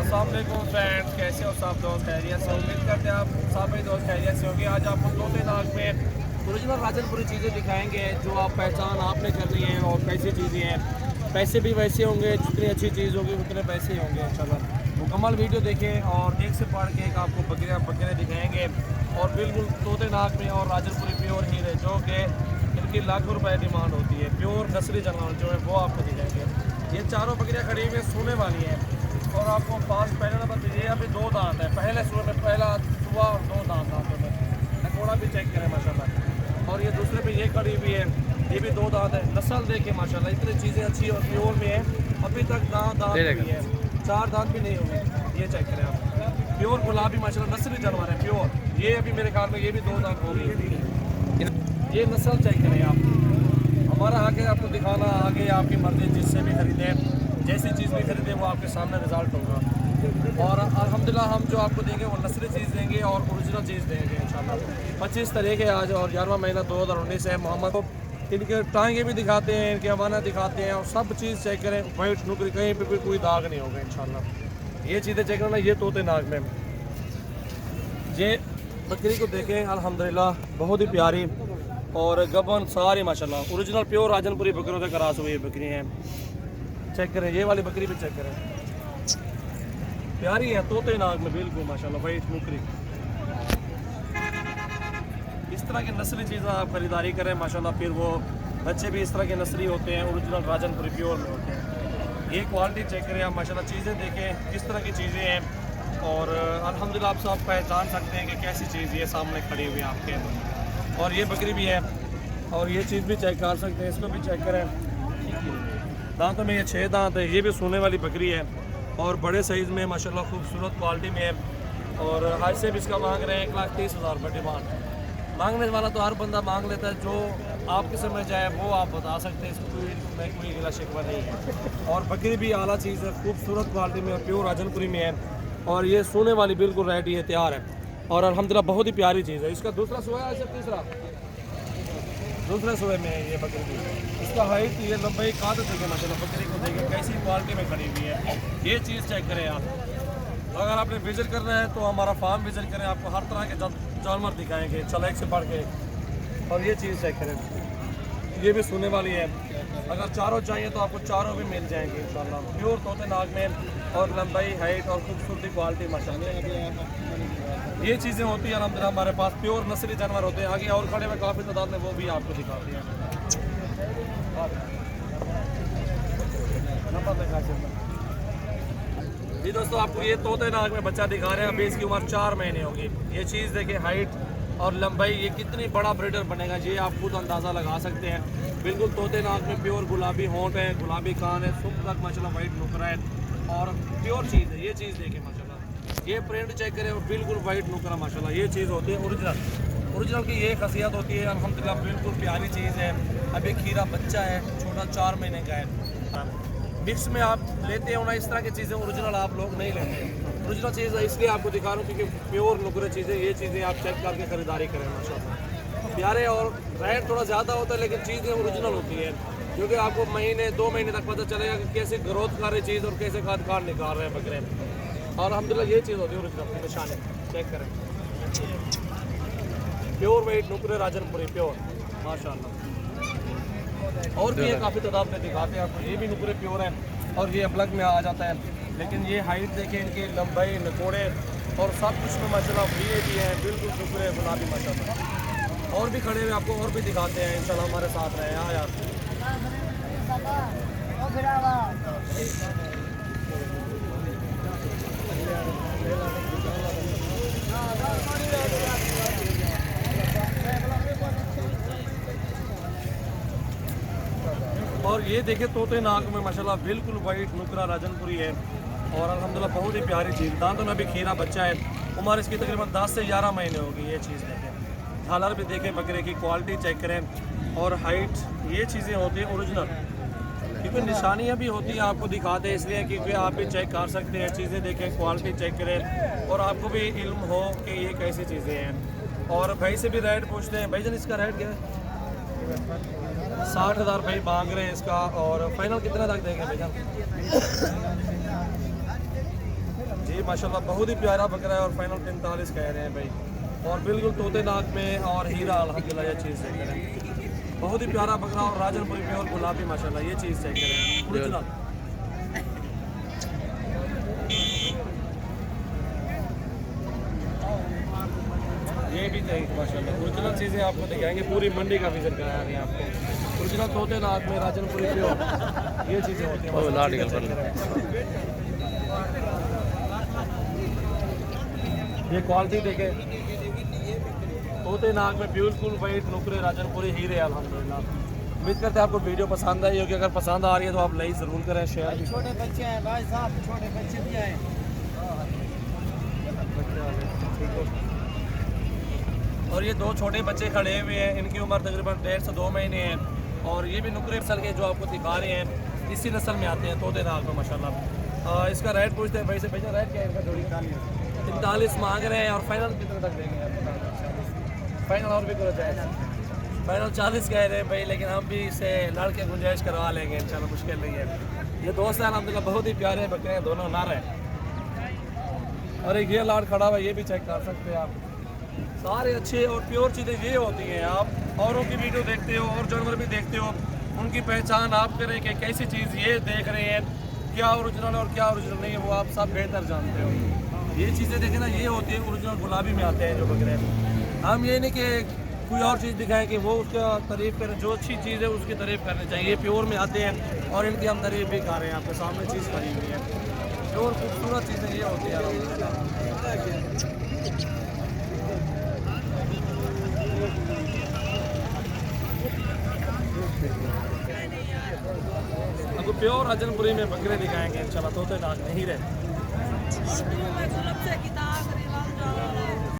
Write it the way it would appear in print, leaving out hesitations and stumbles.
अस्सलाम वालेकुम फ्रेंड्स, कैसे हो सब दोस्त? खैरियत से? उम्मीद करते हैं आप सभी दोस्त खैरियत से होंगे। आज आपको तोते नाग में ओरिजिनल राजनपुरी चीज़ें दिखाएंगे जो आप पहचान आपने करनी है और कैसी चीज़ें हैं। पैसे भी वैसे होंगे, जितनी अच्छी चीज़ होगी उतने पैसे ही होंगे इंशाल्लाह। मुकम्मल वीडियो देखें और एक से पढ़ के एक आपको बकरे दिखाएंगे और बिल्कुल तोते नाग में और राजनपुरी प्योर हीरे जो कि इनकी लाखों रुपए डिमांड होती है। प्योर नस्ली जानवर जो है वो आपको दिखाएंगे। ये चारों बकरियाँ खड़ी हुई सोने वाली हैं और आपको पास पहले नंबर पर ये अभी 2 दांत है। पहले सुबह में पहला सुबह और 2 दांत दांतों में नकोड़ा भी चेक करें माशाल्लाह। और ये दूसरे पे ये खड़ी हुई है, ये भी 2 दांत है। नस्ल देखे माशाल्लाह, इतनी चीज़ें अच्छी और प्योर में है। अभी तक दांत भी है, 4 दांत भी नहीं हुए। ये चेक करें आप, प्योर गुलाबी माशाल्लाह नस्ली जानवर है प्योर। ये अभी मेरे ख्याल में ये भी 2 दांत हो गई। ये नस्ल चेक करें आप। हमारा आगे आपको दिखाना, आगे आपकी मर्जी, जिससे भी खरीदें, जैसी चीज़ भी खरीदें वो आपके सामने रिजल्ट होगा। और अल्हम्दुलिल्लाह हम जो आपको देंगे वो नस्ली चीज़ देंगे और ओरिजिनल चीज़ देंगे इंशाल्लाह। 25 तारीख है आज और 11वां महीना 2019 है। मोहम्मद को इनके टांगे भी दिखाते हैं, इनके हवाना दिखाते हैं और सब चीज़ चेक करें। वाइट नुकरी कहीं पर भी कोई दाग नहीं होगा इंशाल्लाह। ये चीज़ें चेक करना। ये तोते नाग में ये बकरी को देखें, अल्हम्दुलिल्लाह बहुत ही प्यारी और गबन सारी माशाल्लाह ओरिजिनल प्योर राजनपुरी बकरियों से क्रॉस हुई बकरी हैं। चेक करें, ये वाली बकरी भी चेक करें, प्यारी है तोते नाग में बिल्कुल माशाल्लाह वाइट नुकरी। इस तरह की नस्ली चीज़ें आप खरीदारी करें माशाल्लाह, फिर वो बच्चे भी इस तरह के नस्ली होते हैं, ओरिजिनल राजनपुरी प्योर में होते हैं। ये क्वालिटी चेक करें आप माशाल्लाह, चीज़ें देखें किस तरह की चीज़ें हैं और अल्हम्दुलिल्लाह आप सब पहचान सकते हैं कि कैसी चीज़ ये सामने खड़ी हुई है आपके। और ये बकरी भी है और ये चीज़ भी चेक कर सकते हैं, इसको भी चेक करें। दांतों में ये 6 दांत है। ये भी सोने वाली बकरी है और बड़े साइज़ में माशाल्लाह खूबसूरत क्वालिटी में है। और आज से भी इसका मांग रहे हैं 1,30,000 रुपये डिमांड। मांगने वाला तो हर बंदा मांग लेता है, जो आपके समझ जाए वो आप बता सकते हैं, इसमें कोई गिला शिकवा नहीं है। और बकरी भी आला चीज़ है, खूबसूरत क्वालिटी में और प्योर राजनपुरी में है। और ये सोने वाली बिल्कुल रेडी है, तैयार है और अल्हम्दुलिल्लाह बहुत ही प्यारी चीज़ है। इसका दूसरा सोया है, इसका तीसरा दूसरे सोए में है ये बकरी। इसका हाइट, ये लंबाई काद देखे माशाल्लाह, बकरी को देखें कैसी क्वालिटी में खड़ी हुई है। ये चीज़ चेक करें आप। अगर आपने विजिट करना है तो हमारा फार्म विजिट करें, आपको हर तरह के जानवर दिखाएंगे, चलो एक से बढ़ के। और ये चीज़ चेक करें, ये भी सोने वाली है। अगर चारों चाहिए तो आपको चारों भी मिल जाएंगे इंशाल्लाह, प्योर तोते नाग में और लंबाई, हाइट और खूबसूरती क्वालिटी माशाल्लाह। ये चीज़ें होती हैं अल्हम्दुलिल्लाह हमारे पास, प्योर नस्ली जानवर होते हैं। आगे और खड़े में काफ़ी तादाद में वो भी आपको दिखाते हैं। जी दोस्तों, आपको ये तोते नाग में बच्चा दिखा रहे हैं। अभी इसकी उम्र 4 महीने होगी। ये चीज़ देखिए, हाइट और लंबाई, ये कितनी बड़ा ब्रीडर बनेगा ये आप खुद अंदाज़ा लगा सकते हैं। बिल्कुल तोते नाग में प्योर गुलाबी होंठ है, गुलाबी कान है, सुख तक माशाल्लाह वाइट नुकरा है और प्योर चीज़ है। ये चीज़ देखें माशाल्लाह, ये प्रिंट चेक करें और बिल्कुल वाइट नुकरा माशाल्लाह। ये चीज़ होती है ओरिजिनल की ये खासियत होती है अल्हम्दुलिल्लाह, बिल्कुल प्यारी चीज़ है। अभी खीरा बच्चा है, छोटा 4 महीने का है। मिक्स में आप लेते हो ना, इस तरह की चीज़ें ओरिजिनल आप लोग नहीं लेते। ओरिजिनल चीज़ इसलिए आपको दिखा रहा हूँ क्योंकि प्योर नुकरे चीज़ें, ये चीज़ें आप चेक करके ख़रीदारी करें माशाल्लाह। प्यारे और रेट थोड़ा ज़्यादा होता है लेकिन चीज़ें ओरिजिनल होती है, क्योंकि आपको महीने 2 महीने तक पता चलेगा कि कैसे ग्रोथ कर रही चीज़ और कैसे खाद कार्ड निकाल रहे हैं बकरे। और अल्हम्दुलिल्लाह ये चीज़ होती है ओरिजिनल की निशानी। चेक करें, प्योर वेट नुकरे राजनपुरी प्योर माशाल्लाह। और भी ये काफ़ी तादाद में दिखाते हैं आपको। ये भी नुकरे प्योर है और ये प्लग में आ जाता है। लेकिन ये हाइट देखें, इनकी लंबाई, नकोड़े और सब कुछ में माशाल्लाह ये भी है, बिल्कुल नुकरे गुलाबी माशाल्लाह। और भी खड़े हुए आपको और भी दिखाते हैं इंशाल्लाह, हमारे साथ रहे। हाँ यार, और ये देखे तोते नाग में माशाल्लाह बिल्कुल वाइट नुकरा राजनपुरी है और अल्हम्दुलिल्लाह बहुत ही प्यारी चीज़। दांतों में भी खीरा बच्चा है, उम्र इसकी तकरीबन 10 से 11 महीने होगी। ये चीज़ देखें, झालर भी देखें, बकरे की क्वालिटी चेक करें और हाइट, ये चीज़ें होती हैं ओरिजिनल। क्योंकि निशानियाँ भी होती हैं, आपको दिखाते हैं इसलिए क्योंकि आप भी चेक कर सकते हैं। चीज़ें देखें, क्वालिटी चेक करें और आपको भी इल्म हो कि ये कैसी चीज़ें हैं। और भाई से भी रेट पूछते हैं, भाईजान इसका रेट क्या है? 60,000 भाई मांग रहे हैं इसका। और फाइनल कितना तक देंगे भैया? माशाल्लाह बहुत ही प्यारा बकरा है और फाइनल 45 कह रहे हैं भाई, और बिल्कुल तोते नाक में और हीरा अल्हम्दुलिल्लाह ये चीज़ चेक करें, बहुत ही प्यारा बकरा और राजनपुरी पे और गुलाबी माशाल्लाह ये चीज़ चेक करें ओरिजिनल। ये भी चाहिए माशाल्लाह ओरिजिनल चीज़ें आपको दिखाएंगे, पूरी मंडी का विजिट कराया है आपको। ओरिजिनल तोते नाक में राजनपुरी पे ये चीज़ें होती हैं। ये क्वालिटी देखें, तोते नाक में बिल्कुल वाइट नुकरे राजनपुरी हीरे अल्हम्दुलिल्लाह। उम्मीद करते हैं आपको वीडियो पसंद आई होगी, अगर पसंद आ रही है तो आप लाइक ज़रूर करें, शेयर भी। छोटे बच्चे हैं भाई साहब, छोटे बच्चे भी आए। और ये दो छोटे बच्चे खड़े हुए हैं, इनकी उम्र तकरीबन 1.5 से 2 महीने है, और ये भी नुकरे नस्ल के जो आपको दिखा रहे हैं इसी नस्ल में आते हैं तोते नाक में माशाल्लाह। इसका रेट पूछते हैं भाई से, भैया रेट क्या है इनका? जोड़ी 45 मांग रहे हैं, और फाइनल कितने तक देंगे? फाइनल और भी करो जाए, फाइनल 40 कह रहे हैं भाई, लेकिन हम भी इसे लड़के गुंजाइश करवा लेंगे इंशाल्लाह, मुश्किल नहीं है। ये दोस्त हैं अल्हम्दुलिल्लाह, बहुत ही प्यारे बकरे हैं, दोनों नर हैं। और एक ये लाट खड़ा हुआ, ये भी चेक कर सकते हैं आप। सारे अच्छे और प्योर चीज़ें ये होती हैं, आप औरों की वीडियो देखते हो और जानवर भी देखते हो, उनकी पहचान आप करें कि कैसी चीज़ ये देख रहे हैं, क्या ओरिजिनल और क्या ओरिजिनल नहीं है, वो आप सब बेहतर जानते हो। ये चीज़ें देखें ना, ये होती है ओरिजिनल गुलाबी में आते हैं जो बकरे। हम ये नहीं कि कोई और चीज़ दिखाएं कि वो उसका तारीफ़ करें, जो अच्छी चीज़ है उसकी तारीफ़ करनी चाहिए। ये प्योर में आते हैं और इनकी हम तारीफ़ भी कर रहे हैं, आपके सामने चीज़ खड़ी हुई है। प्योर खूबसूरत चीज़ें ये होती है। आपको प्योर राजनपुरी में बकरे दिखाएंगे इंशाल्लाह, तोते नाक नहीं रहे।